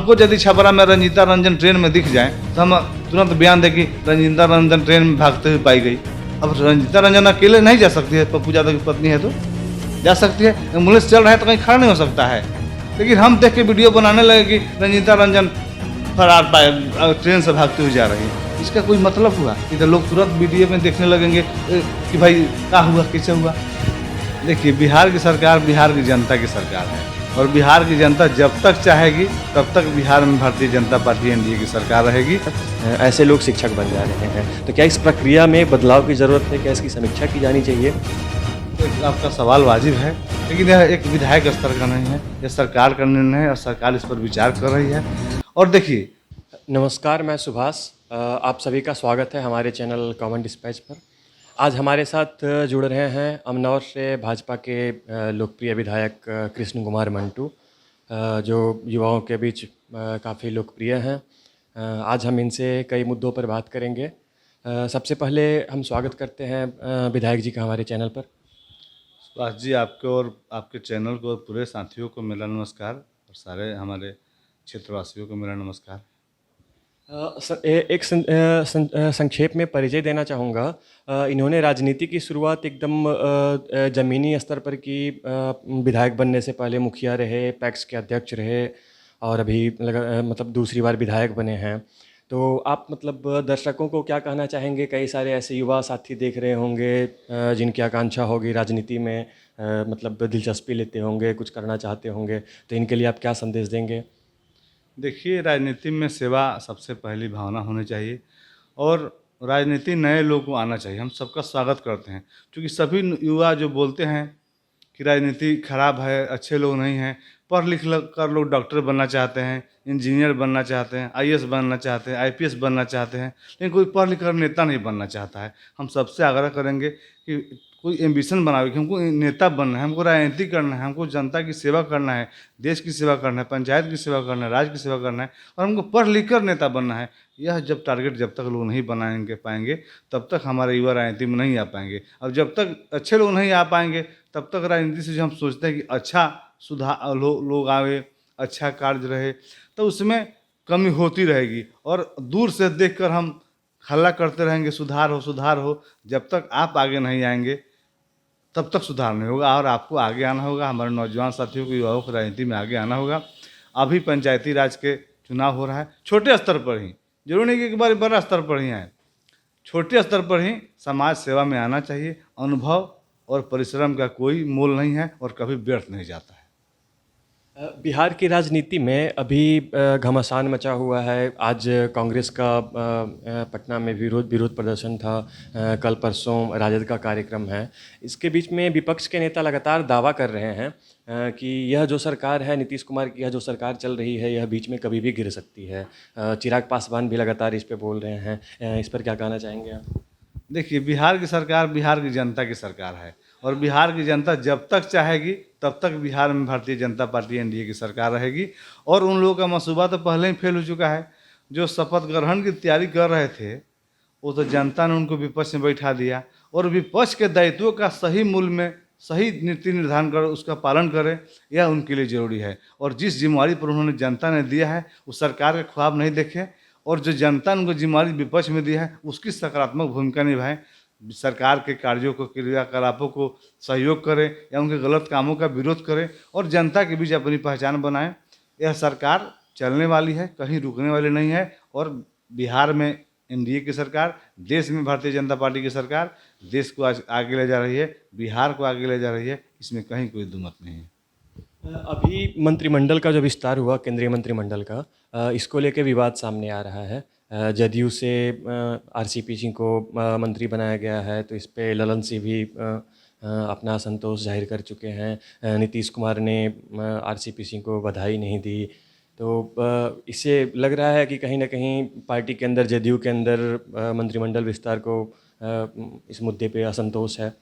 हमको यदि छपरा में रंजीता रंजन ट्रेन में दिख जाए तो हम तुरंत बयान दें कि रंजीता रंजन ट्रेन में भागते हुए पाई गई। अब रंजीता रंजन अकेले नहीं जा सकती है, पप्पू यादव की पत्नी है तो जा सकती है। एम्बुलेंस चल रहा है तो कहीं खड़ा नहीं हो सकता है, लेकिन हम देख के वीडियो बनाने लगे कि रंजीता रंजन फरार पाए ट्रेन से भागते हुए जा रही है। इसका कोई मतलब हुआ? इधर लोग तुरंत वीडियो में देखने लगेंगे कि भाई क्या हुआ, कैसे हुआ। देखिए, बिहार की सरकार बिहार की जनता की सरकार है, और बिहार की जनता जब तक चाहेगी तब तक बिहार में भारतीय जनता पार्टी एनडीए की सरकार रहेगी। ऐसे लोग शिक्षक बन जा रहे हैं, तो क्या इस प्रक्रिया में बदलाव की ज़रूरत है? क्या इसकी समीक्षा की जानी चाहिए? आपका सवाल वाजिब है, लेकिन यह एक विधायक स्तर का नहीं है, यह सरकार का निर्णय है और सरकार इस पर विचार कर रही है। और देखिए, नमस्कार, मैं सुभाष। आप सभी का स्वागत है हमारे चैनल कॉमन डिस्पैच पर। आज हमारे साथ जुड़ रहे हैं अमनौर से भाजपा के लोकप्रिय विधायक कृष्ण कुमार मंटू, जो युवाओं के बीच काफ़ी लोकप्रिय हैं। आज हम इनसे कई मुद्दों पर बात करेंगे। सबसे पहले हम स्वागत करते हैं विधायक जी का हमारे चैनल पर। सुभाष जी, आपको और आपके चैनल को और पूरे साथियों को मेरा नमस्कार, और सारे हमारे क्षेत्रवासियों को मेरा नमस्कार। एक संक्षेप में परिचय देना चाहूँगा। इन्होंने राजनीति की शुरुआत एकदम ज़मीनी स्तर पर की। विधायक बनने से पहले मुखिया रहे, पैक्स के अध्यक्ष रहे, और अभी मतलब दूसरी बार विधायक बने हैं। तो आप मतलब दर्शकों को क्या कहना चाहेंगे? कई सारे ऐसे युवा साथी देख रहे होंगे जिनकी आकांक्षा होगी राजनीति में, मतलब दिलचस्पी लेते होंगे, कुछ करना चाहते होंगे, तो इनके लिए आप क्या संदेश देंगे? देखिए, राजनीति में सेवा सबसे पहली भावना होनी चाहिए, और राजनीति नए लोगों को आना चाहिए। हम सबका स्वागत करते हैं, क्योंकि सभी युवा जो बोलते हैं कि राजनीति खराब है, अच्छे लोग नहीं हैं, पढ़ लिख कर लोग डॉक्टर बनना चाहते हैं, इंजीनियर बनना चाहते हैं, आईएएस बनना चाहते हैं, आईपीएस बनना चाहते हैं, लेकिन कोई पढ़ लिख कर नेता नहीं बनना चाहता है। हम सबसे आग्रह करेंगे कि कोई एम्बिशन बनावे कि हमको नेता बनना है, हमको राजनीति करना है, हमको जनता की सेवा करना है, देश की सेवा करना है, पंचायत की सेवा करना है, राज्य की सेवा करना है, और हमको पढ़ लिख कर नेता बनना है। यह जब टारगेट जब तक लोग नहीं बनाएंगे पाएंगे, तब तक हमारे युवा राजनीति में नहीं आ पाएंगे। अब जब तक अच्छे लोग नहीं आ पाएंगे, तब तक राजनीति से जो हम सोचते हैं कि अच्छा सुधार लोग आवे, अच्छा कार्य रहे, तो उसमें कमी होती रहेगी, और दूर से देखकर हम हल्ला करते रहेंगे सुधार हो, सुधार हो। जब तक आप आगे नहीं आएंगे तब तक सुधार नहीं होगा, और आपको आगे आना होगा। हमारे नौजवान साथियों को, युवाओं को राजनीति में आगे आना होगा। अभी पंचायती राज के चुनाव हो रहा है, छोटे स्तर पर ही, जरूर नहीं कि एक बार बड़ा स्तर पर ही आए, छोटे स्तर पर ही समाज सेवा में आना चाहिए। अनुभव और परिश्रम का कोई मोल नहीं है, और कभी व्यर्थ नहीं जाता है। बिहार की राजनीति में अभी घमासान मचा हुआ है। आज कांग्रेस का पटना में विरोध प्रदर्शन था। कल परसों राजद का कार्यक्रम है। इसके बीच में विपक्ष के नेता लगातार दावा कर रहे हैं कि यह जो सरकार है, नीतीश कुमार की यह जो सरकार चल रही है, यह बीच में कभी भी गिर सकती है। चिराग पासवान भी लगातार इस पे बोल रहे हैं। इस पर क्या कहना चाहेंगे आप? देखिए, बिहार की सरकार बिहार की जनता की सरकार है, और बिहार की जनता जब तक चाहेगी तब तक बिहार में भारतीय जनता पार्टी एनडीए की सरकार रहेगी। और उन लोगों का मंसूबा तो पहले ही फेल हो चुका है। जो शपथ ग्रहण की तैयारी कर रहे थे, वो तो जनता ने उनको विपक्ष में बैठा दिया, और विपक्ष के दायित्वों का सही मूल्य में सही नीति निर्धारण कर उसका पालन करें, यह उनके लिए जरूरी है। और जिस जिम्मेवारी पर उन्होंने जनता ने दिया है, उस सरकार के ख्वाब नहीं देखें, और जो जनता ने उनको जिम्मेवारी विपक्ष में दिया है, उसकी सकारात्मक भूमिका निभाएं। सरकार के कार्यों को, क्रियाकलापों को सहयोग करें, या उनके गलत कामों का विरोध करें, और जनता के बीच अपनी पहचान बनाएं। यह सरकार चलने वाली है, कहीं रुकने वाली नहीं है। और बिहार में एनडीए की सरकार, देश में भारतीय जनता पार्टी की सरकार देश को आज आगे ले जा रही है, बिहार को आगे ले जा रही है, इसमें कहीं कोई दुमत नहीं है। अभी मंत्रिमंडल का जो विस्तार हुआ, केंद्रीय मंत्रिमंडल का, इसको लेके विवाद सामने आ रहा है। जदयू से आरसीपी सिंह को मंत्री बनाया गया है, तो इस पे ललन सिंह भी अपना असंतोष जाहिर कर चुके हैं। नीतीश कुमार ने आरसीपी सिंह को बधाई नहीं दी। तो इससे लग रहा है कि कहीं ना कहीं पार्टी के अंदर, जदयू के अंदर मंत्रिमंडल विस्तार को इस मुद्दे पे असंतोष है।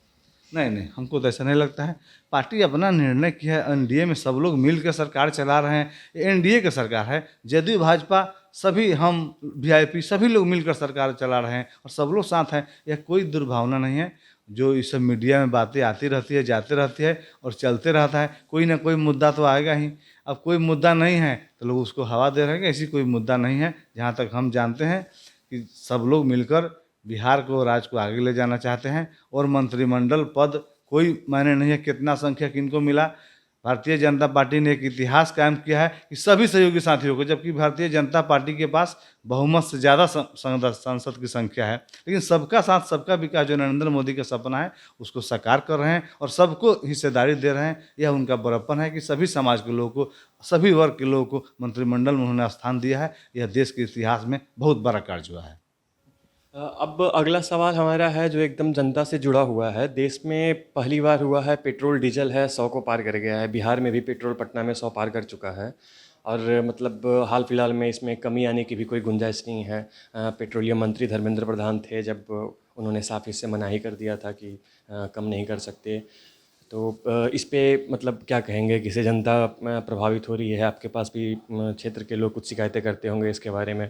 नहीं नहीं, हमको तो ऐसा नहीं लगता है। पार्टी अपना निर्णय किया है, एनडीए में सब लोग मिलकर सरकार चला रहे हैं। एनडीए की सरकार है, जदयू भाजपा सभी, हम वीआईपी सभी लोग मिलकर सरकार चला रहे हैं, और सब लोग साथ हैं। यह कोई दुर्भावना नहीं है। जो इस सब मीडिया में बातें आती रहती है, जाती रहती है और चलते रहता है, कोई ना कोई मुद्दा तो आएगा ही। अब कोई मुद्दा नहीं है तो लोग उसको हवा दे रहे हैं कि ऐसी कोई मुद्दा नहीं है। जहाँ तक हम जानते हैं कि सब लोग मिलकर बिहार को, राज्य को आगे ले जाना चाहते हैं। और मंत्रिमंडल पद कोई मायने नहीं है कितना संख्या किनको मिला। भारतीय जनता पार्टी ने एक इतिहास कायम किया है कि सभी सहयोगी साथियों को, जबकि भारतीय जनता पार्टी के पास बहुमत से ज़्यादा सांसद की संख्या है, लेकिन सबका साथ सबका विकास जो नरेंद्र मोदी का सपना है उसको साकार कर रहे हैं और सबको हिस्सेदारी दे रहे हैं। यह उनका बड़प्पन है कि सभी समाज के लोगों को, सभी वर्ग के लोगों को मंत्रिमंडल में उन्होंने स्थान दिया है। यह देश के इतिहास में बहुत बड़ा कार्य हुआ है। अब अगला सवाल हमारा है जो एकदम जनता से जुड़ा हुआ है। देश में पहली बार हुआ है पेट्रोल डीजल है 100 को पार कर गया है। बिहार में भी पेट्रोल पटना में 100 पार कर चुका है और मतलब हाल फिलहाल में इसमें कमी आने की भी कोई गुंजाइश नहीं है। पेट्रोलियम मंत्री धर्मेंद्र प्रधान थे जब उन्होंने साफ इससे मनाही कर दिया था कि कम नहीं कर सकते। तो इस पे मतलब क्या कहेंगे, किसे जनता प्रभावित हो रही है? आपके पास भी क्षेत्र के लोग कुछ शिकायतें करते होंगे इसके बारे में।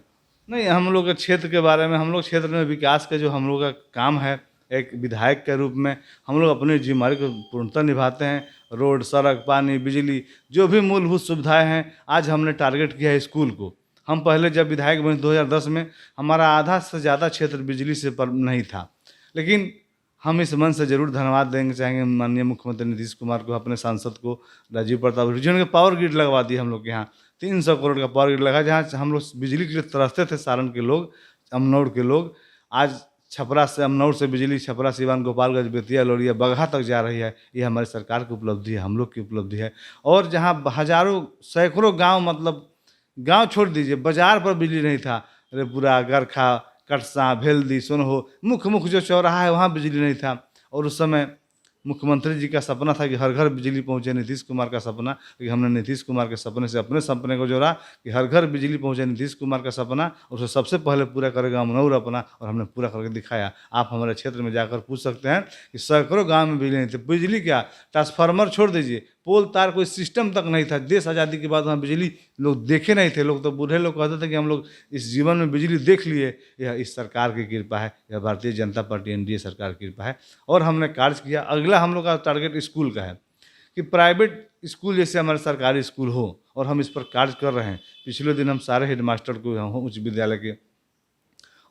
नहीं, हम लोग के क्षेत्र के बारे में, हम लोग क्षेत्र में विकास का जो हम लोग का काम है, एक विधायक के रूप में हम लोग अपनी जिम्मेदारी को पूर्णतः निभाते हैं। रोड, सड़क, पानी, बिजली, जो भी मूलभूत सुविधाएं हैं, आज हमने टारगेट किया है स्कूल को। हम पहले जब विधायक बने 2010 में, हमारा आधा से ज़्यादा क्षेत्र बिजली से पर नहीं था, लेकिन हम इस मन से जरूर धन्यवाद देंगे चाहेंगे माननीय मुख्यमंत्री नीतीश कुमार को, अपने सांसद को राजीव प्रताप रूडी, जिन्होंने पावर ग्रिड लगवा दी हम लोग के यहाँ। 300 करोड़ का पावर ग्रिड लगा, जहाँ से हम लोग बिजली के लिए तरसते थे। सारण के लोग, अमनौर के लोग, आज छपरा से, अमनौर से बिजली छपरा, सिवान, गोपालगंज, बेतिया, लौरिया, बगहा तक जा रही है। ये हमारी सरकार की उपलब्धि है, हम लोग की उपलब्धि है। और जहाँ हजारों सैकड़ों गांव, मतलब गांव छोड़ दीजिए, बाजार पर बिजली नहीं था। रेपुरा, गरखा, कटसा, भेल्दी, सोनहो, मुख्य मुख्य जो चौराहा है वहाँ बिजली नहीं था। और उस समय मुख्यमंत्री जी का सपना था कि हर घर बिजली पहुंचे, नीतीश कुमार का सपना, कि हमने नीतीश कुमार के सपने से अपने सपने को जोड़ा कि हर घर बिजली पहुंचे, नीतीश कुमार का सपना, और उसे सबसे पहले पूरा करेगा अमनौर अपना, और हमने पूरा करके दिखाया। आप हमारे क्षेत्र में जाकर पूछ सकते हैं कि सैकड़ों गाँव में बिजली नहीं थी। बिजली क्या, ट्रांसफार्मर छोड़ दीजिए, पोल तार, कोई सिस्टम तक नहीं था। देश आज़ादी के बाद वहाँ बिजली लोग देखे नहीं थे। लोग तो बूढ़े लोग कहते थे कि हम लोग इस जीवन में बिजली देख लिए। यह इस सरकार की कृपा है, यह भारतीय जनता पार्टी एनडीए सरकार की कृपा है। और हमने कार्य किया। अगला हम लोग का टारगेट स्कूल का है कि प्राइवेट स्कूल जैसे हमारे सरकारी स्कूल हो, और हम इस पर कार्य कर रहे हैं। पिछले दिन हम सारे हेडमास्टर को, उच्च विद्यालय के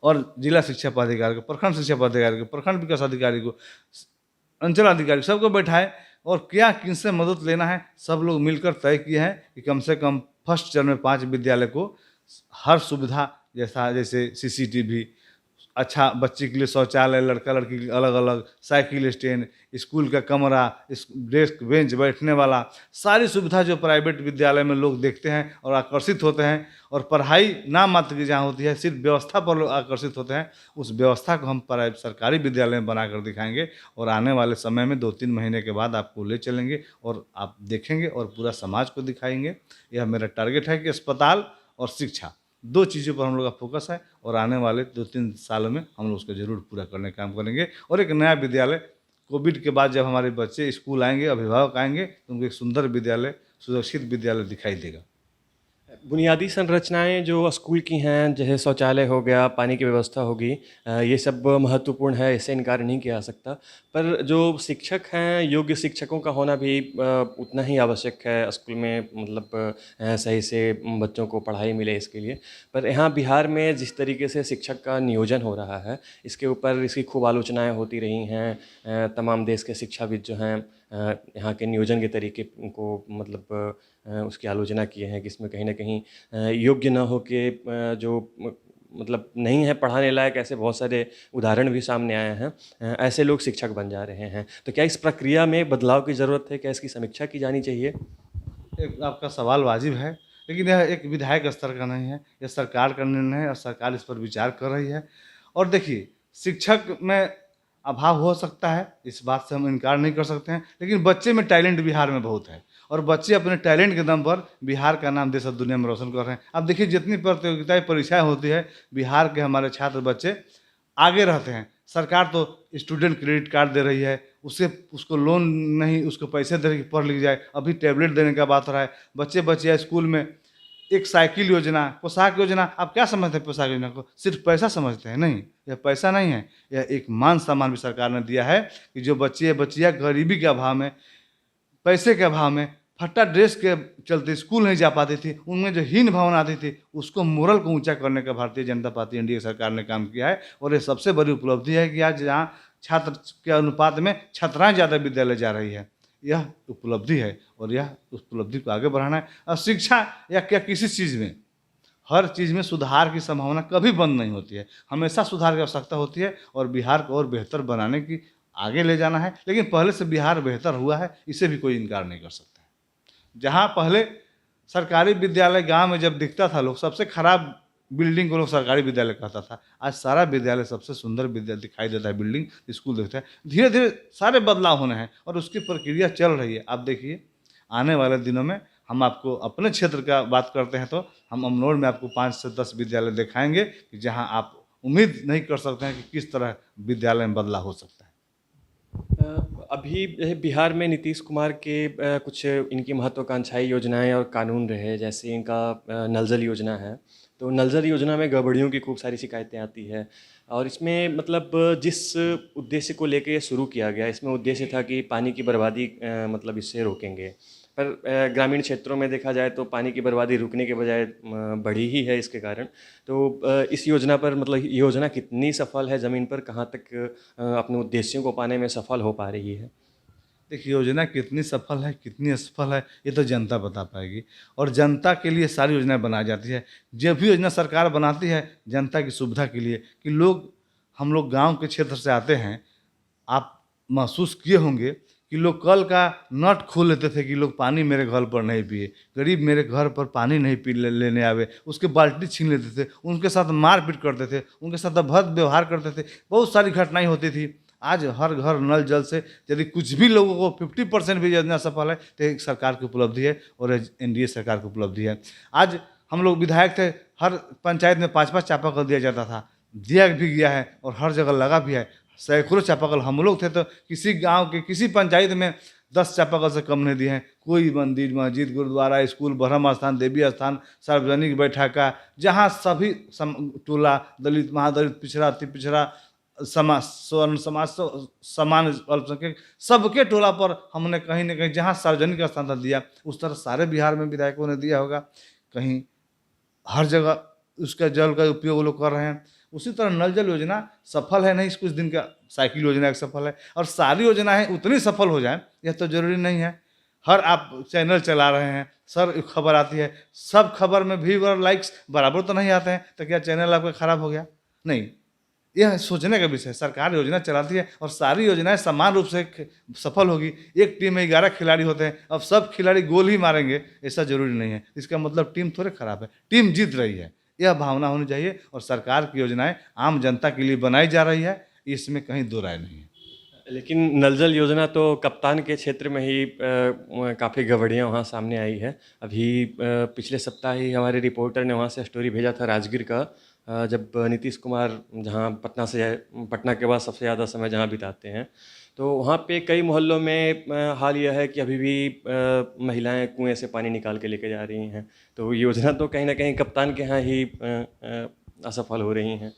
और जिला शिक्षा पदाधिकारी को, प्रखंड शिक्षा पदाधिकारी को, प्रखंड विकास अधिकारी को, अंचल अधिकारी, सबको बैठाए और क्या किनसे मदद लेना है, सब लोग मिलकर तय किए हैं कि कम से कम फर्स्ट चरण में 5 विद्यालय को हर सुविधा, जैसे सीसीटीवी, अच्छा बच्चे के लिए शौचालय, लड़का लड़की के लिए अलग अलग, साइकिल स्टैंड, स्कूल का कमरा, डेस्क बेंच बैठने वाला, सारी सुविधा जो प्राइवेट विद्यालय में लोग देखते हैं और आकर्षित होते हैं। और पढ़ाई नाम मात्र की जहाँ होती है, सिर्फ व्यवस्था पर लोग आकर्षित होते हैं, उस व्यवस्था को हम प्राइवेट सरकारी विद्यालय में बनाकर दिखाएंगे। और आने वाले समय में 2-3 महीने के बाद आपको ले चलेंगे और आप देखेंगे और पूरा समाज को दिखाएंगे। यह मेरा टारगेट है कि अस्पताल और शिक्षा, 2 चीज़ों पर हम लोग का फोकस है। और आने वाले 2-3 सालों में हम लोग उसको जरूर पूरा करने का काम करेंगे। और एक नया विद्यालय, कोविड के बाद जब हमारे बच्चे स्कूल आएंगे, अभिभावक आएंगे, तो उनको एक सुंदर विद्यालय, सुरक्षित विद्यालय दिखाई देगा। बुनियादी संरचनाएं जो स्कूल की हैं, जैसे शौचालय हो गया, पानी की व्यवस्था होगी, ये सब महत्वपूर्ण है, इससे इनकार नहीं किया जा सकता। पर जो शिक्षक हैं, योग्य शिक्षकों का होना भी उतना ही आवश्यक है स्कूल में, मतलब सही से बच्चों को पढ़ाई मिले इसके लिए। पर यहाँ बिहार में जिस तरीके से शिक्षक का नियोजन हो रहा है, इसके ऊपर इसकी खूब आलोचनाएँ होती रही हैं। तमाम देश के शिक्षाविद जो हैं यहाँ के नियोजन के तरीके को मतलब उसकी आलोचना किए हैं कि इसमें कहीं न कहीं योग्य न हो के जो मतलब नहीं है पढ़ाने लायक, ऐसे बहुत सारे उदाहरण भी सामने आए हैं। ऐसे लोग शिक्षक बन जा रहे हैं। तो क्या इस प्रक्रिया में बदलाव की ज़रूरत है? क्या इसकी समीक्षा की जानी चाहिए? एक आपका सवाल वाजिब है, लेकिन यह एक विधायक स्तर का नहीं है, यह सरकार का निर्णय है और सरकार इस पर विचार कर रही है। और देखिए, शिक्षक में अभाव हो सकता है, इस बात से हम इनकार नहीं कर सकते हैं, लेकिन बच्चे में टैलेंट बिहार में बहुत है और बच्चे अपने टैलेंट के दम पर बिहार का नाम देश और दुनिया में रोशन कर रहे हैं। अब देखिए, जितनी प्रतियोगिताएं, परीक्षाएं होती है, बिहार के हमारे छात्र बच्चे आगे रहते हैं। सरकार तो स्टूडेंट क्रेडिट कार्ड दे रही है, उसको लोन नहीं, उसको पैसे दे रही है कि पढ़ लिख जाए। अभी टैबलेट देने का बात हो रहा है। बच्चे स्कूल में एक साइकिल योजना, पोशाक योजना, आप क्या समझते हैं पोशाक योजना को? सिर्फ पैसा समझते हैं? नहीं, यह पैसा नहीं है, यह एक मान सम्मान भी सरकार ने दिया है कि जो बच्चे बच्चियाँ गरीबी के अभाव में, पैसे के अभाव में, फट्टा ड्रेस के चलते स्कूल नहीं जा पाती थी, उनमें जो हीन भावना आती थी, उसको मोरल को ऊंचा करने का भारतीय जनता पार्टी एनडीए सरकार ने काम किया है। और ये सबसे बड़ी उपलब्धि है कि आज जहाँ छात्र के अनुपात में छात्राएं ज़्यादा विद्यालय जा रही है, यह उपलब्धि है और यह उपलब्धि को आगे बढ़ाना है। और शिक्षा या क्या किसी चीज़ में, हर चीज़ में सुधार की संभावना कभी बंद नहीं होती है, हमेशा सुधार की आवश्यकता होती है और बिहार को और बेहतर बनाने की आगे ले जाना है। लेकिन पहले से बिहार बेहतर हुआ है, इसे भी कोई इनकार नहीं कर सकता है। जहाँ पहले सरकारी विद्यालय गांव में जब दिखता था, लोग सबसे खराब बिल्डिंग को लोग सरकारी विद्यालय कहता था, आज सारा विद्यालय सबसे सुंदर विद्यालय दिखाई देता है, बिल्डिंग स्कूल दिखता है। धीरे धीरे सारे बदलाव होने हैं और उसकी प्रक्रिया चल रही है। आप देखिए आने वाले दिनों में हम आपको अपने क्षेत्र का बात करते हैं तो हम अमनोर में आपको 5 से 10 विद्यालय दिखाएंगे कि जहां आप उम्मीद नहीं कर सकते हैं कि किस तरह विद्यालय में बदलाव हो सकता है। अभी बिहार में नीतीश कुमार के कुछ इनकी महत्वाकांक्षाई योजनाएं और कानून रहे, जैसे इनका नल जल योजना है। तो नल जल योजना में गड़बड़ियों की खूब सारी शिकायतें आती है और इसमें मतलब जिस उद्देश्य को लेके ये शुरू किया गया, इसमें उद्देश्य था कि पानी की बर्बादी मतलब इससे रोकेंगे। पर ग्रामीण क्षेत्रों में देखा जाए तो पानी की बर्बादी रुकने के बजाय बढ़ी ही है इसके कारण। तो इस योजना पर मतलब ये योजना कितनी सफल है, ज़मीन पर कहाँ तक अपने उद्देश्यों को पाने में सफल हो पा रही है? देखिए योजना कितनी सफल है कितनी असफल है ये तो जनता बता पाएगी और जनता के लिए सारी योजनाएं बनाई जाती है। जो भी योजना सरकार बनाती है जनता की सुविधा के लिए कि हम लोग गांव के क्षेत्र से आते हैं, आप महसूस किए होंगे कि लोग कल का नट खोल लेते थे कि लोग पानी मेरे घर पर नहीं पिए, गरीब मेरे घर पर पानी नहीं लेने आवे, उसके बाल्टी छीन लेते थे, उनके साथ मारपीट करते थे, उनके साथ अभद्र व्यवहार करते थे, बहुत सारी घटनाएं होती थी। आज हर घर नल जल से यदि कुछ भी लोगों को 50% भी योजना सफल है तो एक सरकार की उपलब्धि है और एनडीए सरकार की उपलब्धि है। आज हम लोग विधायक थे, हर पंचायत में 5-5 चापाकल दिया जाता था, दिया भी गया है और हर जगह लगा भी है। सैकड़ों चापाकल हम लोग थे तो किसी गांव के किसी पंचायत में 10 चापाकल से कम नहीं दिए हैं। कोई मंदिर मस्जिद गुरुद्वारा स्कूल ब्रह्म स्थान देवी स्थान सार्वजनिक बैठका जहाँ सभी टोला दलित महादलित पिछड़ा अति पिछड़ा समाज स्वर्ण समाज समान अल्पसंख्यक सबके टोला पर हमने कहीं ना कहीं जहाँ सार्वजनिक स्थान दिया, उस तरह सारे बिहार में विधायकों ने दिया होगा। कहीं हर जगह उसका जल का उपयोग लोग कर रहे हैं। उसी तरह नल जल योजना सफल है नहीं, कुछ दिन का साइकिल योजना एक सफल है और सारी योजनाएं उतनी सफल हो जाए यह तो जरूरी नहीं है। हर आप चैनल चला रहे हैं, सर खबर आती है, सब खबर में व्यूअर और लाइक्स बराबर तो नहीं आते हैं, तो क्या चैनल आपका खराब हो गया? नहीं, यह सोचने का विषय है। सरकार योजना चलाती है और सारी योजनाएं समान रूप से सफल होगी। एक टीम में 11 खिलाड़ी होते हैं, अब सब खिलाड़ी गोल ही मारेंगे ऐसा जरूरी नहीं है। इसका मतलब टीम थोड़े खराब है, टीम जीत रही है, यह भावना होनी चाहिए। और सरकार की योजनाएं आम जनता के लिए बनाई जा रही है, इसमें कहीं दो राय नहीं है। लेकिन नल जल योजना तो कप्तान के क्षेत्र में ही काफ़ी गड़बड़ियाँ वहाँ सामने आई है। अभी पिछले सप्ताह ही हमारे रिपोर्टर ने वहाँ से स्टोरी भेजा था राजगीर का, जब नीतीश कुमार जहाँ पटना के बाद सबसे ज़्यादा समय जहाँ बिताते हैं, तो वहाँ पे कई मोहल्लों में हाल यह है कि अभी भी महिलाएं कुएं से पानी निकाल के लेके जा रही हैं। तो योजना तो कहीं ना कहीं कप्तान के यहाँ ही असफल हो रही हैं।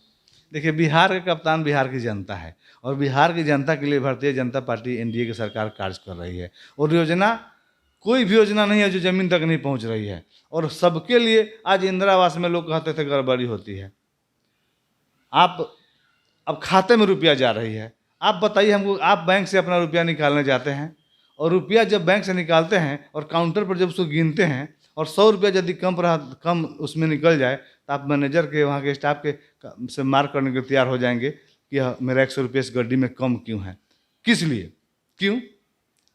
देखिए बिहार का कप्तान बिहार की जनता है और बिहार की जनता के लिए भारतीय जनता पार्टी एनडीए की सरकार कार्य कर रही है। और योजना कोई भी योजना नहीं है जो ज़मीन तक नहीं पहुंच रही है और सबके लिए। आज इंदिरा आवास में लोग कहते थे गड़बड़ी होती है, आप अब खाते में रुपया जा रही है। आप बताइए हमको, आप बैंक से अपना रुपया निकालने जाते हैं और रुपया जब बैंक से निकालते हैं और काउंटर पर जब उसको गिनते हैं और 100 रुपया यदि कम उसमें निकल जाए तो आप मैनेजर के वहाँ के स्टाफ के से मार्क करने के तैयार हो जाएंगे कि मेरा 100 रुपये इस गड्डी में कम क्यों है, किस लिए, क्यों?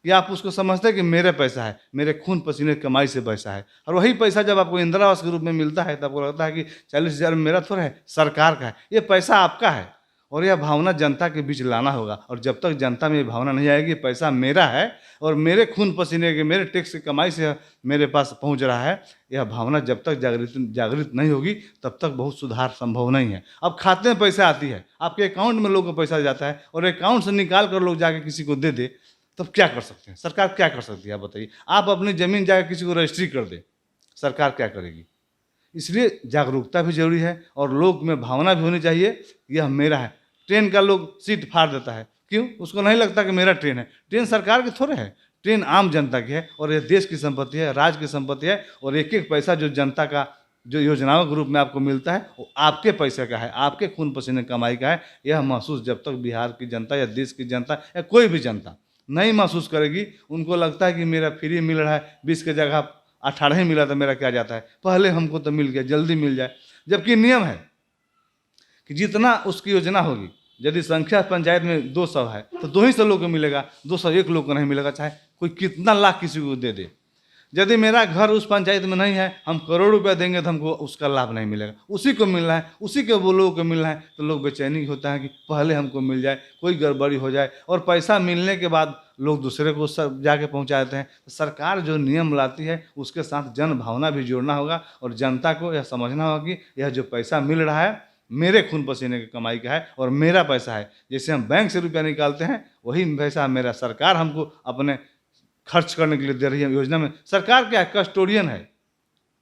या आप उसको समझते हैं कि मेरे पैसा है, मेरे खून पसीने कमाई से पैसा है। और वही पैसा जब आपको इंदिरा आवास के रूप में मिलता है तो आपको लगता है कि 40,000 मेरा थोड़ा है, सरकार का है, ये पैसा आपका है। और यह भावना जनता के बीच लाना होगा। और जब तक जनता में ये भावना नहीं आएगी पैसा मेरा है और मेरे खून पसीने के मेरे टैक्स की कमाई से मेरे पास पहुंच रहा है, यह भावना जब तक जागृत नहीं होगी तब तक बहुत सुधार संभव नहीं है। अब खाते में पैसा आती है, आपके अकाउंट में लोगों को पैसा जाता है और अकाउंट से निकाल कर लोग जाके किसी को दे दे, तब क्या कर सकते हैं? सरकार क्या कर सकती है आप बताइए? आप अपनी ज़मीन जाकर किसी को रजिस्ट्री कर दे, सरकार क्या करेगी? इसलिए जागरूकता भी जरूरी है और लोग में भावना भी होनी चाहिए, यह मेरा है। ट्रेन का लोग सीट फाड़ देता है, क्यों? उसको नहीं लगता कि मेरा ट्रेन है। ट्रेन सरकार की थोड़े है, ट्रेन आम जनता की है और ये देश की संपत्ति है, राज्य की संपत्ति है। और एक एक पैसा जो जनता का जो योजनाओं के रूप में आपको मिलता है वो आपके पैसे का है, आपके खून पसीने कमाई का है। यह महसूस जब तक बिहार की जनता या देश की जनता या कोई भी जनता नहीं महसूस करेगी, उनको लगता है कि मेरा फ्री मिल रहा है, 20 की जगह 18 ही मिला तो मेरा क्या जाता है, पहले हमको तो मिल गया, जल्दी मिल जाए। जबकि नियम है कि जितना उसकी योजना होगी, यदि संख्या पंचायत में 200 है तो 2 ही 100 लोग को मिलेगा, 201 लोग को नहीं मिलेगा, चाहे कोई कितना लाख किसी को दे दे। यदि मेरा घर उस पंचायत में नहीं है, हम करोड़ रुपया देंगे तो हमको उसका लाभ नहीं मिलेगा, उसी को मिलना है, उसी के वो लोगों को मिलना है। तो लोग बेचैनी होता है कि पहले हमको मिल जाए, कोई गड़बड़ी हो जाए। और पैसा मिलने के बाद लोग दूसरे को सब जाके पहुंचाते हैं। तो सरकार जो नियम लाती है उसके साथ जन भावना भी जोड़ना होगा और जनता को यह समझना होगा कि यह जो पैसा मिल रहा है मेरे खून पसीने की कमाई का है और मेरा पैसा है। जैसे हम बैंक से रुपया निकालते हैं वही पैसा मेरा सरकार हमको अपने खर्च करने के लिए दे रही है। योजना में सरकार क्या है? कस्टोडियन है।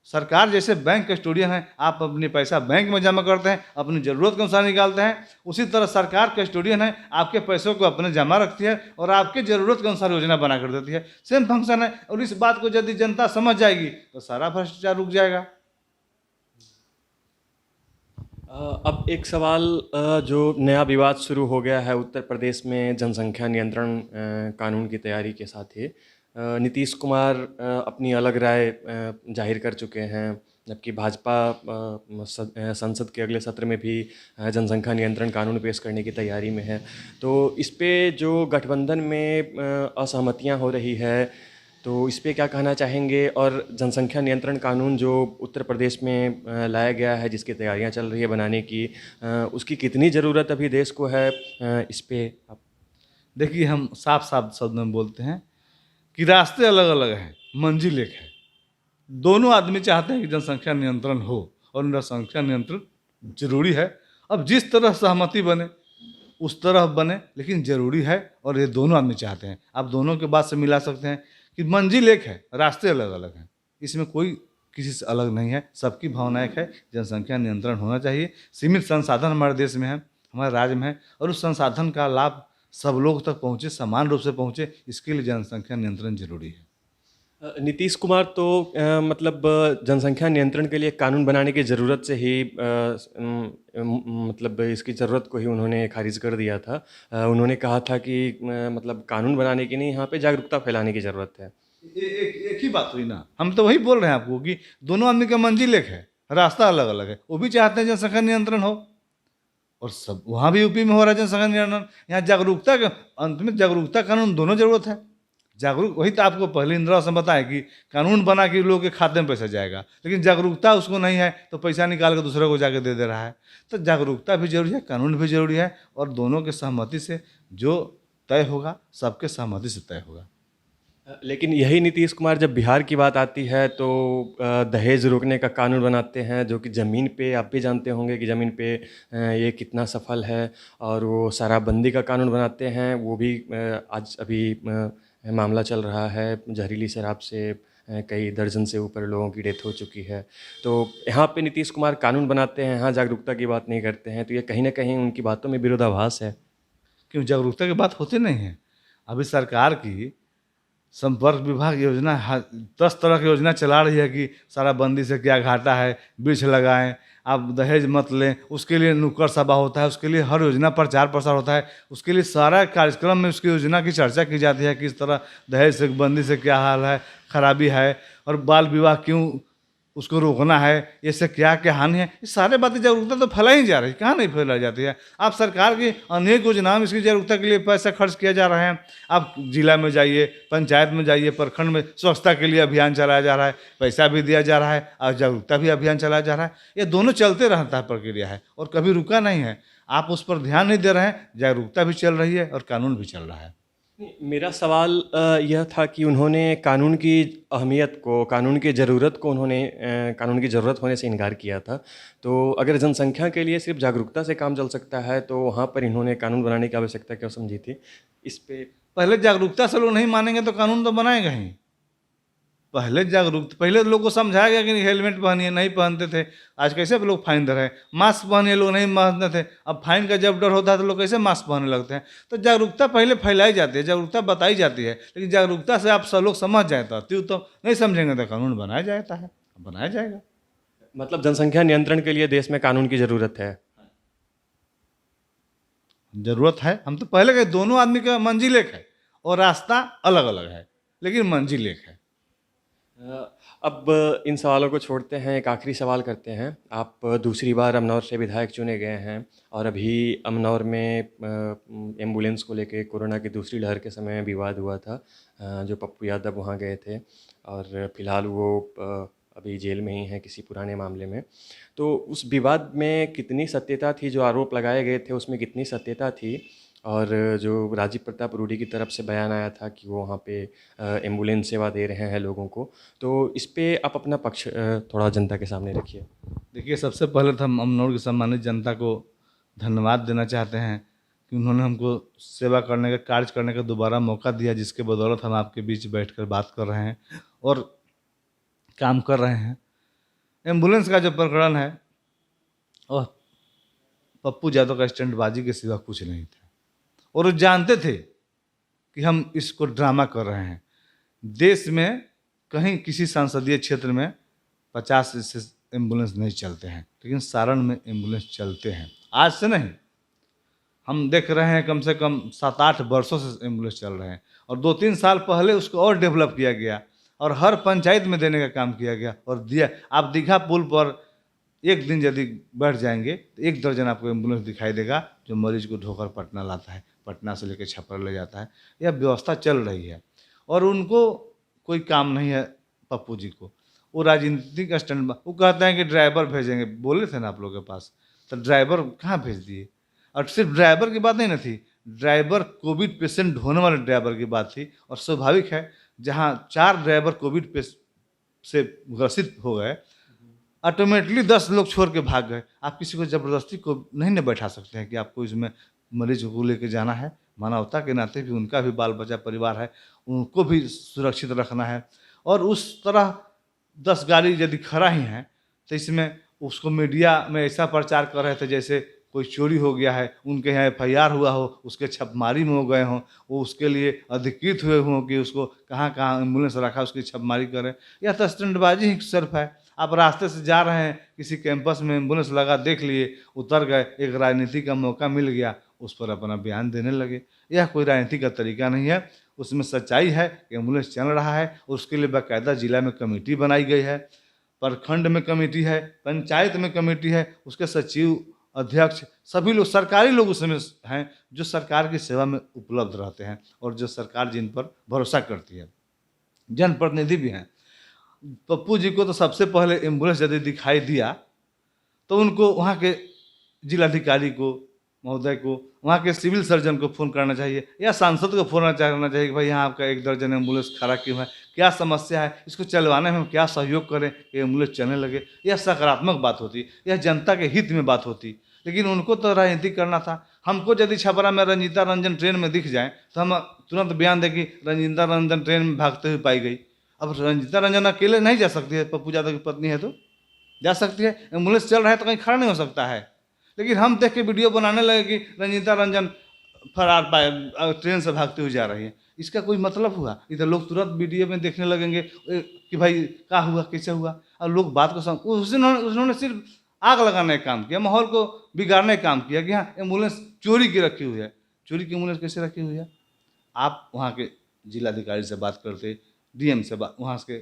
सरकार जैसे बैंक कस्टोडियन है, आप अपने पैसा बैंक में जमा करते हैं, अपनी ज़रूरत के अनुसार निकालते हैं, उसी तरह सरकार कस्टोडियन है, आपके पैसों को अपने जमा रखती है और आपके ज़रूरत के अनुसार योजना बना कर देती है। सेम फंक्शन है। और इस बात को यदि जनता समझ जाएगी तो सारा भ्रष्टाचार रुक जाएगा। अब एक सवाल, जो नया विवाद शुरू हो गया है उत्तर प्रदेश में जनसंख्या नियंत्रण कानून की तैयारी के साथ ही, नीतीश कुमार अपनी अलग राय जाहिर कर चुके हैं, जबकि भाजपा संसद के अगले सत्र में भी जनसंख्या नियंत्रण कानून पेश करने की तैयारी में है। तो इस पे जो गठबंधन में असहमतियां हो रही है, तो इस पे क्या कहना चाहेंगे? और जनसंख्या नियंत्रण कानून जो उत्तर प्रदेश में लाया गया है, जिसकी तैयारियां चल रही है बनाने की, उसकी कितनी ज़रूरत अभी देश को है? इस पे आप देखिए, हम साफ साफ शब्द में बोलते हैं कि रास्ते अलग अलग हैं, मंजिल एक है। दोनों आदमी चाहते हैं कि जनसंख्या नियंत्रण हो और जनसंख्या नियंत्रण जरूरी है। अब जिस तरह सहमति बने उस तरह बने, लेकिन जरूरी है और ये दोनों आदमी चाहते हैं। आप दोनों के बात से मिला सकते हैं कि मंजिल एक है, रास्ते अलग अलग हैं, इसमें कोई किसी से अलग नहीं है, सबकी भावना एक है। जनसंख्या नियंत्रण होना चाहिए। सीमित संसाधन हमारे देश में है, हमारे राज्य में है, और उस संसाधन का लाभ सब लोग तक पहुँचे, समान रूप से पहुँचे, इसके लिए जनसंख्या नियंत्रण जरूरी है। नीतीश कुमार तो मतलब जनसंख्या नियंत्रण के लिए कानून बनाने की ज़रूरत से ही मतलब इसकी ज़रूरत को ही उन्होंने खारिज कर दिया था। उन्होंने कहा था कि मतलब कानून बनाने की नहीं, यहाँ पे जागरूकता फैलाने की ज़रूरत है। एक ही बात हुई ना। हम तो वही बोल रहे हैं आपको कि दोनों आदमी का मंजिल एक है, रास्ता अलग अलग है। वो भी चाहते हैं जनसंख्या नियंत्रण हो और सब वहाँ भी यूपी में हो रहा है जनसंख्या नियंत्रण। यहाँ जागरूकता का अंत में जागरूकता कानून दोनों जरूरत है। जागरूक वही तो आपको पहले इंदिरा आवास में बताया कि कानून बना के लोगों के खाते में पैसा जाएगा, लेकिन जागरूकता उसको नहीं है तो पैसा निकाल के दूसरे को जाके दे दे रहा है। तो जागरूकता भी जरूरी है, कानून भी जरूरी है, और दोनों के सहमति से जो तय होगा सबके सहमति से तय होगा। लेकिन यही नीतीश कुमार जब बिहार की बात आती है तो दहेज रोकने का कानून बनाते हैं, जो कि ज़मीन पे आप भी जानते होंगे कि ज़मीन पे ये कितना सफल है। और वो शराबबंदी का कानून बनाते हैं, वो भी आज अभी मामला चल रहा है। जहरीली शराब से कई दर्जन से ऊपर लोगों की डेथ हो चुकी है। तो यहाँ पे नीतीश कुमार कानून बनाते हैं, यहाँ जागरूकता की बात नहीं करते हैं, तो ये कहीं ना कहीं उनकी बातों में विरोधाभास है। क्यों जागरूकता की बात होती नहीं है? अभी सरकार की संपर्क विभाग योजना 10 तरह की योजना चला रही है कि शराबबंदी से क्या घाटा है, वृक्ष लगाएं, आप दहेज मत लें, उसके लिए नुक्कड़ सभा होता है, उसके लिए हर योजना प्रचार प्रसार होता है, उसके लिए सारा कार्यक्रम में उसकी योजना की चर्चा की जाती है, किस तरह दहेज से बंदी से क्या हाल है, खराबी है, और बाल विवाह क्यों उसको रोकना है, ये से क्या क्या हानि है। ये सारे बातें जागरूकता तो फैलाई ही जा रही है, कहाँ नहीं फैलाई जाती है। आप सरकार की अनेक योजनाओं में इसकी जागरूकता के लिए पैसा खर्च किया जा रहा है। आप जिला में जाइए, पंचायत में जाइए, प्रखंड में स्वच्छता के लिए अभियान चलाया जा रहा है, पैसा भी दिया जा रहा है और जागरूकता भी अभियान चलाया जा रहा है। ये दोनों चलते रहता है, प्रक्रिया है और कभी रुका नहीं है। आप उस पर ध्यान नहीं दे रहे हैं, जागरूकता भी चल रही है और कानून भी चल रहा है। मेरा सवाल यह था कि उन्होंने कानून की अहमियत को, कानून की ज़रूरत को उन्होंने कानून की ज़रूरत होने से इनकार किया था। तो अगर जनसंख्या के लिए सिर्फ जागरूकता से काम चल सकता है तो वहाँ पर इन्होंने कानून बनाने की आवश्यकता क्यों समझी थी? इस पे पहले जागरूकता से लोग नहीं मानेंगे तो कानून तो बनाएगा ही। पहले जागरूक, पहले लोग को समझाया गया कि हेलमेट पहनिए, नहीं पहनते थे। आज कैसे अब लोग फाइन दे रहे हैं, मास्क पहनिए, लोग नहीं पहनते थे। अब फाइन का जब डर होता है तो लोग कैसे मास्क पहनने लगते हैं। तो जागरूकता पहले फैलाई जाती है, जागरूकता बताई जाती है, लेकिन जागरूकता से आप सब लोग समझ जाए तो नहीं समझेंगे तो कानून बनाया जाता है, बनाया जाएगा। मतलब जनसंख्या नियंत्रण के लिए देश में कानून की ज़रूरत है। जरूरत है, हम तो पहले कहे दोनों आदमी का मंजिल एक है और रास्ता अलग अलग है, लेकिन मंजिल एक है। अब इन सवालों को छोड़ते हैं, एक आखिरी सवाल करते हैं। आप दूसरी बार अमनौर से विधायक चुने गए हैं और अभी अमनौर में एम्बुलेंस को लेके कोरोना की दूसरी लहर के समय में विवाद हुआ था, जो पप्पू यादव वहाँ गए थे और फिलहाल वो अभी जेल में ही हैं किसी पुराने मामले में। तो उस विवाद में कितनी सत्यता थी, जो आरोप लगाए गए थे उसमें कितनी सत्यता थी, और जो राजीव प्रताप रूडी की तरफ से बयान आया था कि वो वहाँ पे एम्बुलेंस सेवा दे रहे हैं लोगों को, तो इस पे आप अपना पक्ष थोड़ा जनता के सामने रखिए। देखिए, सबसे पहले तो हम अमनौर की सम्मानित जनता को धन्यवाद देना चाहते हैं कि उन्होंने हमको सेवा करने का, कार्य करने का दोबारा मौका दिया, जिसके बदौलत हम आपके बीच बैठकर बात कर रहे हैं और काम कर रहे हैं। एम्बुलेंस का जो प्रकरण है वह पप्पू यादव का स्टंटबाजी के सिवा कुछ नहीं था, और वो जानते थे कि हम इसको ड्रामा कर रहे हैं। देश में कहीं किसी संसदीय क्षेत्र में 50 से एम्बुलेंस नहीं चलते हैं, लेकिन सारण में एम्बुलेंस चलते हैं। आज से नहीं, हम देख रहे हैं कम से कम 7-8 वर्षों से एम्बुलेंस चल रहे हैं, और 2-3 साल पहले उसको और डेवलप किया गया और हर पंचायत में देने का काम किया गया और दिया। आप दीघा पुल पर एक दिन यदि बैठ जाएंगे तो 1 दर्जन आपको एम्बुलेंस दिखाई देगा, जो मरीज को ढोकर पटना लाता है, पटना से लेकर छपरा ले जाता है। यह व्यवस्था चल रही है और उनको कोई काम नहीं है पप्पू जी को। वो राजनीतिक स्टंट, वो कहते हैं कि ड्राइवर भेजेंगे, बोले थे ना आप लोगों के पास, तो ड्राइवर कहाँ भेज दिए। और सिर्फ ड्राइवर की बात नहीं ना थी, ड्राइवर कोविड पेशेंट होने वाले ड्राइवर की बात थी। और स्वाभाविक है, जहाँ 4 ड्राइवर कोविड से ग्रसित हो गए, ऑटोमेटिकली 10 लोग छोड़ के भाग गए। आप किसी को ज़बरदस्ती को नहीं न बैठा सकते हैं कि आपको इसमें मरीज को लेके जाना है। मानवता के नाते भी उनका भी बाल बच्चा परिवार है, उनको भी सुरक्षित रखना है। और उस तरह 10 गाड़ी यदि खड़ा ही हैं, तो इसमें उसको मीडिया में ऐसा प्रचार कर रहे थे जैसे कोई चोरी हो गया है, उनके यहाँ एफआईआर हुआ हो, उसके छापेमारी में हो गए हों, वो उसके लिए अधिकृत हुए हों कि उसको कहाँ कहाँ एम्बुलेंस रखा, उसकी छापेमारी करें। यह तो स्टंटबाजी ही सिर्फ है। आप रास्ते से जा रहे हैं, किसी कैंपस में एम्बुलेंस लगा, देख लिए, उतर गए, एक राजनीति का मौका मिल गया, उस पर अपना बयान देने लगे। यह कोई राजनीति का तरीका नहीं है। उसमें सच्चाई है कि एम्बुलेंस चल रहा है, उसके लिए बाकायदा जिला में कमेटी बनाई गई है, प्रखंड में कमेटी है, पंचायत में कमेटी है, उसके सचिव, अध्यक्ष, सभी लोग सरकारी लोग उसमें हैं, जो सरकार की सेवा में उपलब्ध रहते हैं और जो सरकार जिन पर भरोसा करती है। जनप्रतिनिधि भी हैं। पप्पू जी को तो सबसे पहले एम्बुलेंस यदि दिखाई दिया तो उनको वहाँ के जिलाधिकारी को, महोदय को, वहाँ के सिविल सर्जन को फ़ोन करना चाहिए या सांसद को फ़ोन करना चाहिए कि भाई यहाँ आपका 1 दर्जन एम्बुलेंस खड़ा क्यों है, क्या समस्या है, इसको चलवाने में हम क्या सहयोग करें कि एम्बुलेंस चलने लगे। यह सकारात्मक बात होती, यह जनता के हित में बात होती। लेकिन उनको तो राजनीति करना था। हमको यदि छपरा में रंजीता रंजन ट्रेन में दिख जाए तो हम तुरंत बयान दें कि रंजीता रंजन ट्रेन में भागते हुए पाई गई। अब रंजीता रंजन अकेले नहीं जा सकती है, पप्पू यादव की पत्नी है तो जा सकती है। एम्बुलेंस चल रहा है तो कहीं खड़ा नहीं हो सकता है। लेकिन हम देख के वीडियो बनाने लगे कि रंजीता रंजन फरार पाए, ट्रेन से भागते हुए जा रही है। इसका कोई मतलब हुआ? इधर लोग तुरंत वीडियो में देखने लगेंगे कि भाई क्या हुआ, कैसे हुआ, और लोग बात को उन्होंने सिर्फ आग लगाने का काम किया, माहौल को बिगाड़ने का काम किया कि हाँ एम्बुलेंस चोरी की रखी हुई है। चोरी की एम्बुलेंस कैसे रखी हुई है? आप वहाँ के जिलाधिकारी से बात करते, डीएम से बात, वहाँ के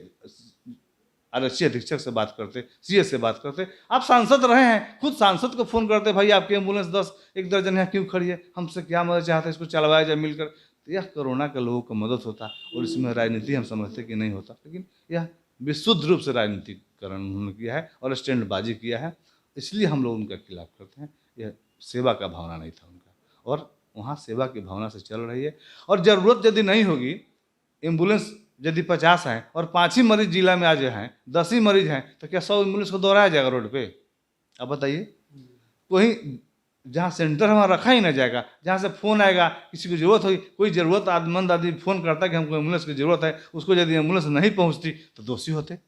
आरक्षी अधीक्षक से बात करते, सीएस से बात करते। आप सांसद रहे हैं, खुद सांसद को फ़ोन करते, भाई आपकी एम्बुलेंस 1 दर्जन यहाँ क्यों खड़ी है, हमसे क्या मदद चाहते हैं, इसको चलवाया जाए मिलकर। तो यह कोरोना के लोगों को मदद होता और इसमें राजनीति हम समझते कि नहीं होता, लेकिन यह विशुद्ध रूप से राजनीतिकरण उन्होंने किया है और स्टैंडबाजी किया है, इसलिए हम लोग उनके खिलाफ करते हैं। यह सेवा का भावना नहीं था उनका, और वहाँ सेवा की भावना से चल रही है। और ज़रूरत यदि नहीं होगी, एम्बुलेंस यदि 50 हैं और 5 ही मरीज जिला में आज हैं, 10 ही मरीज हैं, तो क्या 100 एम्बुलेंस को दौड़ाया जाएगा रोड पे? अब बताइए। कोई जहाँ सेंटर है वहाँ रखा ही ना जाएगा। जहाँ से फ़ोन आएगा, किसी को ज़रूरत होगी, कोई ज़रूरतमंद आदमी फ़ोन करता है कि हमको एम्बुलेंस की ज़रूरत है, उसको यदि एम्बुलेंस नहीं पहुँचती तो दोषी होते,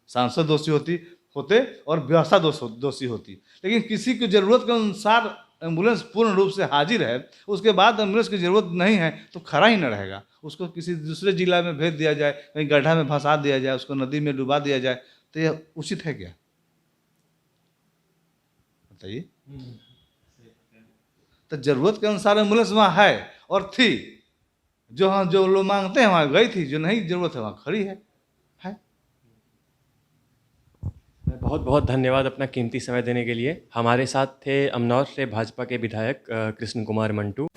सांसद दोषी होते और व्यवस्था दोषी होती। लेकिन किसी की ज़रूरत के अनुसार एम्बुलेंस पूर्ण रूप से हाजिर है, उसके बाद एम्बुलेंस की ज़रूरत नहीं है तो खड़ा ही न रहेगा। उसको किसी दूसरे जिला में भेज दिया जाए, कहीं गड्ढा में फंसा दिया जाए, उसको नदी में डुबा दिया जाए, तो यह उचित है क्या? बताइए। तो ज़रूरत के अनुसार एम्बुलेंस वहाँ है और थी, जो लोग मांगते हैं वहाँ गई थी, जो नहीं ज़रूरत है वहाँ खड़ी है। बहुत बहुत धन्यवाद अपना कीमती समय देने के लिए। हमारे साथ थे अमनौर से भाजपा के विधायक कृष्ण कुमार मंटू।